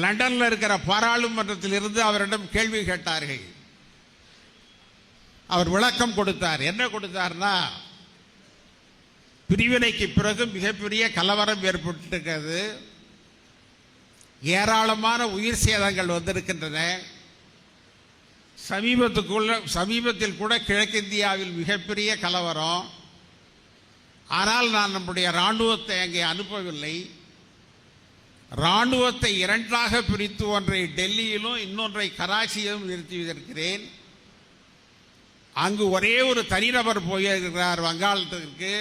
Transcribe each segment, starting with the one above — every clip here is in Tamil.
லண்டனில் இருக்கிற பாராளுமன்றத்தில் இருந்து அவரிடம் கேள்வி கேட்டார்கள். அவர் விளக்கம் கொடுத்தார். என்ன கொடுத்தார்னா, பிரிவினைக்கு பிறகு மிகப்பெரிய கலவரம் ஏற்பட்டிருக்கிறது, ஏராளமான உயிர் சேதங்கள் வந்திருக்கின்றன. சமீபத்தில் கூட கிழக்கிந்தியாவில் மிகப்பெரிய கலவரம். ஆனால் நான் நம்முடைய இராணுவத்தை அங்கே அனுப்பவில்லை. இராணுவத்தை இரண்டாக பிரித்து ஒன்றை டெல்லியிலும் இன்னொன்றை கராச்சியிலும் நிறுத்தி வைத்திருக்கிறேன். அங்கு ஒரே ஒரு தனிநபர் போயிருக்கிறார் வங்காளத்திற்கு.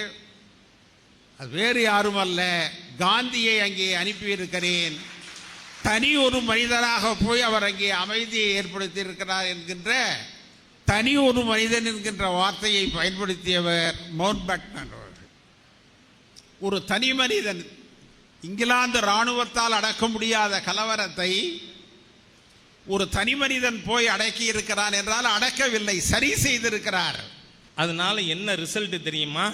அது வேறு யாரும் அல்ல, காந்தியை அங்கே அனுப்பியிருக்கிறேன். தனி ஒரு மனிதனாக போய் அவர் அங்கே அமைதியை ஏற்படுத்தி இருக்கிறார் என்கின்ற தனி ஒரு மனிதன் என்கின்ற வார்த்தையை பயன்படுத்தியவர் மவுண்ட் பேட்டன் அவர்கள். ஒரு தனி மனிதன், இங்கிலாந்து இராணுவத்தால் அடக்க முடியாத கலவரத்தை ஒரு தனி மனிதன் போய் அடக்கி இருக்கிறான் என்றால் அடக்கவில்லை, சரி செய்திருக்கிறார். அதனால என்ன ரிசல்ட் தெரியுமா?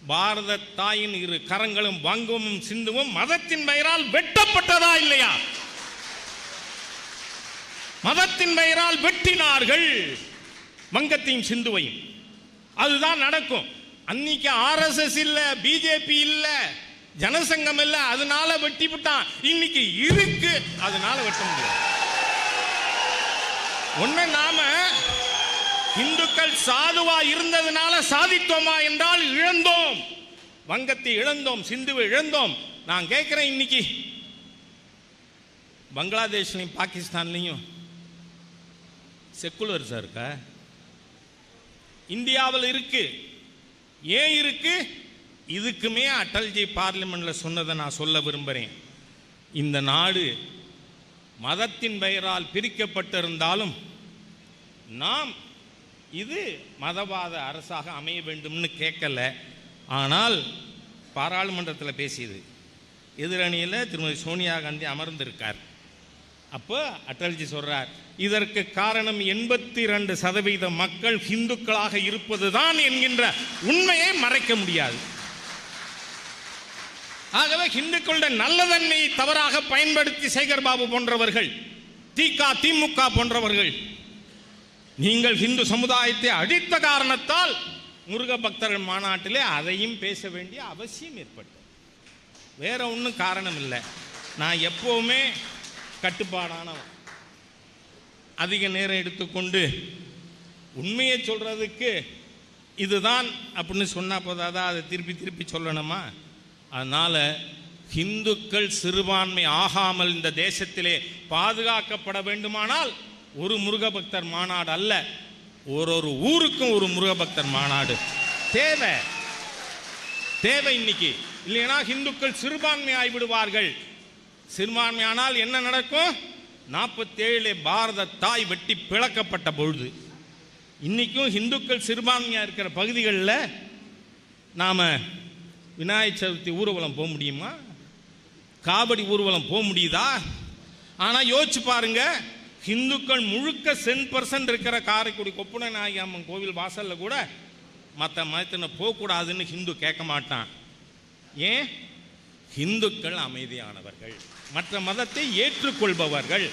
பாரத தாயின் இரு கரங்களும் வங்கமும் சிந்துவும் மதத்தின் பெயரால் வெட்டப்பட்டதா இல்லையா? மதத்தின் பெயரால் வெட்டினார்கள் வங்கத்தையும் சிந்துவையும். அதுதான் நடக்கும். அன்னைக்கு ஆர்எஸ்எஸ் இல்ல, பிஜேபி இல்ல, ஜனசங்கம் இல்ல, அதனால வெட்டி விட்டான். இன்னைக்கு இருக்கு, அதனால வெட்ட முடியாது. ஒண்ணு, நாம இந்துக்கள் சாதுவா இருந்ததுனால சாதித்தோமா என்றால் இழந்தோம். வங்கத்தை இழந்தோம், சிந்துவை இழந்தோம். நான் கேட்கிறேன், இன்னைக்கு பங்களாதேஷ்லையும் பாகிஸ்தான்லையும் செக்குலர்ஸா இருக்கா? இந்தியாவில் இருக்கு. ஏன் இருக்கு? இதுக்குமே அடல்ஜி பார்லிமெண்ட்ல சொன்னதை நான் சொல்ல விரும்புகிறேன். இந்த நாடு மதத்தின் பெயரால் பிரிக்கப்பட்டிருந்தாலும் நாம் இது மதவாத அரசாக அமைய வேண்டும்னு கேட்கல. ஆனால் பாராளுமன்றத்தில் பேசியது, எதிரணியில் திருமதி சோனியா காந்தி அமர்ந்திருக்கார். அப்போ அடல்ஜி சொல்றார், இதற்கு காரணம் 82% மக்கள் இந்துக்களாக இருப்பதுதான் என்கின்ற உண்மையை மறைக்க முடியாது. ஆகவே இந்துக்களுடைய நல்லதன்மையை தவறாக பயன்படுத்தி சேகர் பாபு போன்றவர்கள், திமுக போன்றவர்கள், நீங்கள் இந்து சமுதாயத்தை அழித்த காரணத்தால் முருக பக்தர்கள் மாநாட்டிலே அதையும் பேச வேண்டிய அவசியம் ஏற்பட்டது. வேற ஒன்றும் காரணம் இல்லை. நான் எப்பவுமே கட்டுப்பாடானவன். அதிக நேரம் எடுத்துக்கொண்டு உண்மையை சொல்றதுக்கு இதுதான் அப்படின்னு சொன்னா போதாதா? அதை திருப்பி சொல்லணுமா? அதனால இந்துக்கள் சிறுபான்மை ஆகாமல் இந்த தேசத்திலே பாதுகாக்கப்பட வேண்டுமானால் ஒரு முருக பக்தர் மாநாடு அல்ல, ஒரு ஊருக்கும் ஒரு முருக பக்தர் மாநாடு தேவை இன்னைக்கு. இல்லைன்னா இந்துக்கள் சிறுபான்மை ஆகிவிடுவார்கள். சிறுபான்மையானால் என்ன நடக்கும்? 47 பாரத தாய் வெட்டி பிளக்கப்பட்ட பொழுது இன்னைக்கும் இந்துக்கள் சிறுபான்மையா இருக்கிற பகுதிகளில் நாம விநாயகர் சதுர்த்தி ஊர்வலம் போக முடியுமா? காவடி ஊர்வலம் போக முடியுதா? ஆனால் யோசிச்சு பாருங்க, இந்துக்கள் முழுக்க 10% இருக்கிற காரைக்குடி கொப்புன நாயகி அம்மன் கோவில் வாசல்ல கூட மற்ற மதத்தின போகக்கூடாதுன்னு ஹிந்து கேட்க மாட்டான். ஏன்? இந்துக்கள் அமைதியானவர்கள், மற்ற மதத்தை ஏற்றுக்கொள்பவர்கள்.